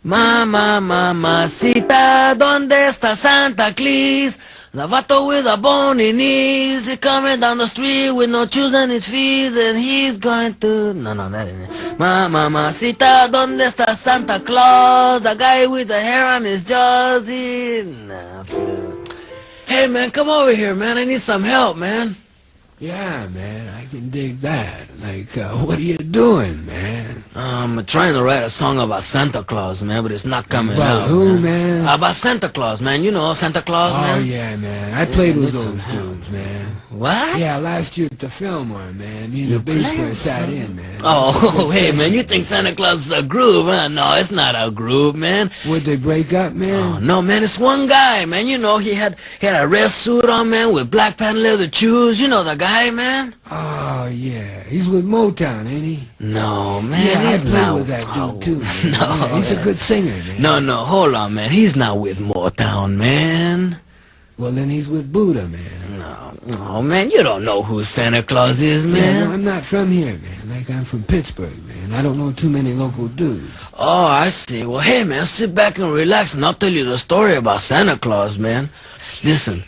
Mamacita, ¿dónde está Santa Claus? The vato with a bony knees, he's coming down the street with no shoes on his feet, and he's going to... No, that ain't it. Mamacita, ¿dónde está Santa Claus? The guy with the hair on his jaws, Hey, man, come over here, man. I need some help, man. Yeah, man, I can dig that. Like, what are you doing, man? I'm trying to write a song about Santa Claus, man, but it's not coming out. About who, man? About Santa Claus, man. You know Santa Claus, man? Oh, yeah, man. I played with those dudes, man. What? Yeah, last year at the Fillmore, man. Me and the bass player sat in, man. Oh, hey, man, you think Santa Claus is a groove, huh? No, it's not a groove, man. Would they break up, man? Oh, no, man, it's one guy, man. You know, he had a red suit on, man, with black patent leather shoes. You know the guy, man? Oh, yeah. He's with Motown, ain't he? No, man, yeah, he's I played not with that dude, too, man. No, yeah, he's a good singer, man. No, hold on, man. He's not with Motown, man. Well, then he's with Buddha, man. No, man, you don't know who Santa Claus is, man. Yeah, no, I'm not from here, man. Like, I'm from Pittsburgh, man. I don't know too many local dudes. Oh, I see. Well, hey, man, sit back and relax, and I'll tell you the story about Santa Claus, man. Listen,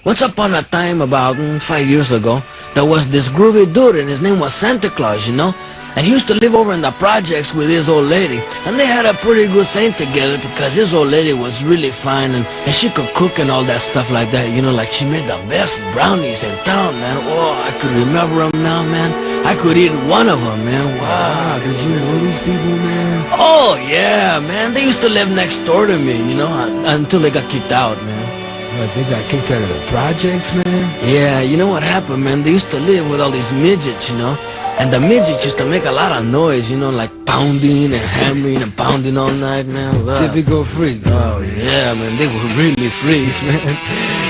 once upon a time, about 5 years ago, there was this groovy dude, and his name was Santa Claus, you know? And he used to live over in the projects with his old lady. And they had a pretty good thing together because his old lady was really fine and she could cook and all that stuff like that. You know, like she made the best brownies in town, man. Oh, I could remember them now, man. I could eat one of them, man. Wow. Did you know these people, man? Oh, yeah, man. They used to live next door to me, you know, until they got kicked out, man. What, they got kicked out of the projects, man? Yeah, you know what happened, man? They used to live with all these midgets, you know? And the midgets used to make a lot of noise, you know, like pounding and hammering and pounding all night, man. Wow. Typical freaks. Oh, yeah, man, they were really freaks, man.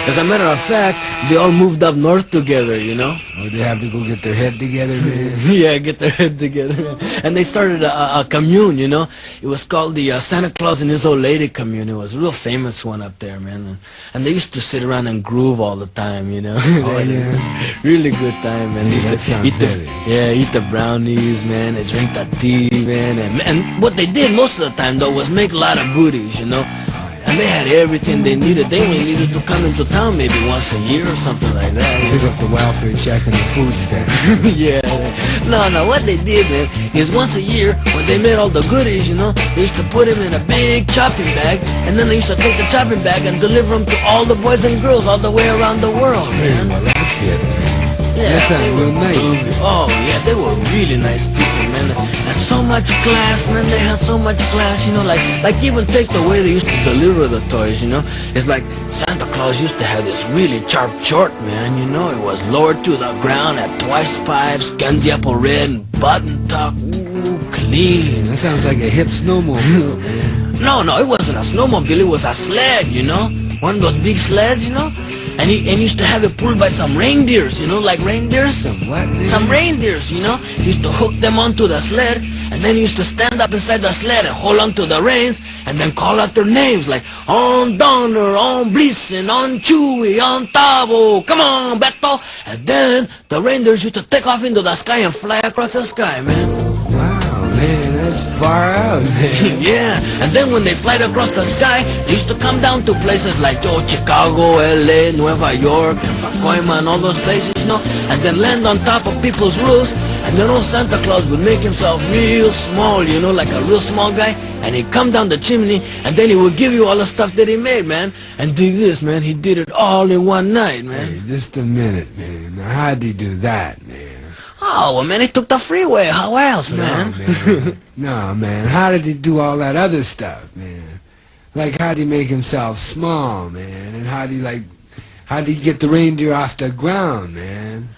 As a matter of fact, they all moved up north together, you know? Oh, they have to go get their head together, man? Yeah, get their head together, man. And they started a commune, you know? It was called the Santa Claus and His Old Lady Commune. It was a real famous one up there, man. And they used to sit around and groove all the time, you know? Oh, yeah? Really good time, man. They used that to sounds heavy. eat the brownies, man. They drink the tea, man. And what they did most of the time, though, was make a lot of goodies, you know? And they had everything they needed. They only needed to come into town maybe once a year or something like that. Pick up the welfare check and the food stamp. Yeah. No, what they did, man, is once a year, when they made all the goodies, you know, they used to put them in a big chopping bag, and then they used to take the chopping bag and deliver them to all the boys and girls all the way around the world, man. Well, that's it, man. Yeah, that sounds real nice. Oh, yeah, they were really nice people, man. And so much class, man. They had so much class, you know, like even take the way they used to deliver the toys, you know. It's like Santa Claus used to have this really sharp short, man, you know. It was lowered to the ground, had twice pipes, candy apple red, and button top. Ooh, clean. That sounds like a hip snowmobile, man. No, it wasn't a snowmobile. It was a sled, you know. One of those big sleds, you know. And he used to have it pulled by some reindeers, you know, like reindeers. Some what? Man? Some reindeers, you know. He used to hook them onto the sled, and then he used to stand up inside the sled and hold on to the reins, and then call out their names, like, on Donner, on Blitzen, on Chewy, on Tavo, come on, Beto. And then the reindeers used to take off into the sky and fly across the sky, man. Wow, man, that's far out, man. Yeah, and then when they fly across the sky, they used to come down to places like Chicago, LA, Nueva York, and Pacoima, and all those places, you know, and then land on top of people's roofs, and then old Santa Claus would make himself real small, you know, like a real small guy, and he'd come down the chimney, and then he would give you all the stuff that he made, man. And dig this, man, he did it all in one night, man. Hey, just a minute, man. Now, how'd he do that, man? Oh, well, man, he took the freeway. How else, man? No, man. No, man. How did he do all that other stuff, man? Like, how'd he make himself small, man? And how'd he get the reindeer off the ground, man?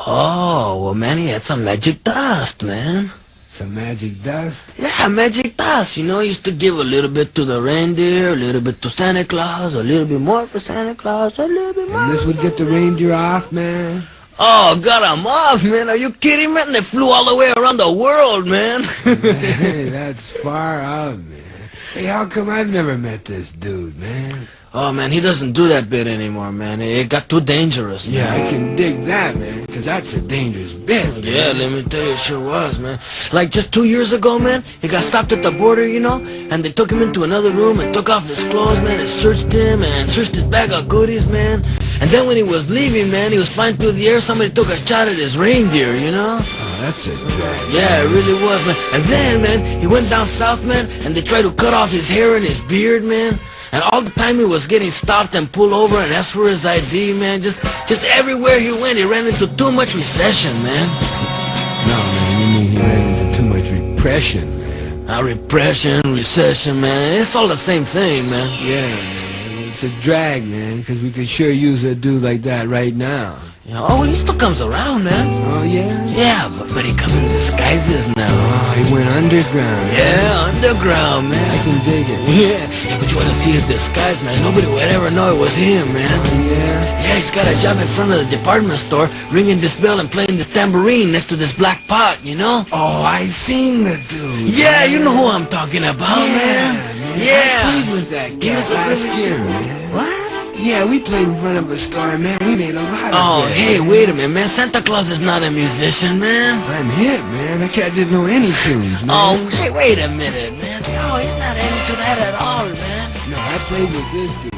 Oh, well, man, he had some magic dust, man. Some magic dust? Yeah, magic dust. You know, he used to give a little bit to the reindeer, a little bit to Santa Claus, a little bit more for Santa Claus, a little bit more. And this would get the reindeer off, man? Oh, got him off, man. Are you kidding, man? They flew all the way around the world, man. Hey, that's far out, man. Hey, how come I've never met this dude, man? Oh, man, he doesn't do that bit anymore, man. It got too dangerous, man. Yeah, I can dig that, man. Because that's a dangerous bit. Yeah, let me tell you, it sure was, man. Like just 2 years ago, man, he got stopped at the border, you know, and they took him into another room and took off his clothes, man, and searched him and searched his bag of goodies, man. And then when he was leaving, man, he was flying through the air, somebody took a shot at his reindeer, you know? Oh, that's a drag. Yeah, it really was, man. And then, man, he went down south, man, and they tried to cut off his hair and his beard, man. And all the time he was getting stopped and pulled over and asked for his ID, man. Just everywhere he went, he ran into too much recession, man. No, man, you mean he ran into too much repression, man. Repression, recession, man. It's all the same thing, man. Yeah, man. It's a drag, man, because we could sure use a dude like that right now. Yeah, oh, he still comes around, man. Oh, yeah? Yeah, but he comes in disguises now. Oh, he went underground. Yeah, underground, man. I can dig it. Yeah, but you want to see his disguise, man. Nobody would ever know it was him, man. Oh, yeah? Yeah, he's got a job in front of the department store, ringing this bell and playing this tambourine next to this black pot, you know? Oh, I seen the dude. Yeah, you know who I'm talking about, man. Yeah. I played with that cat last year, man. What? Yeah, we played in front of a store, man. We made a lot of Oh, that. hey, wait a minute, man. Santa Claus is not a musician, man. I'm hip, man. That cat didn't know any tunes, man. Oh, hey, wait a minute, man. No, he's not into that at all, man. No, I played with this dude.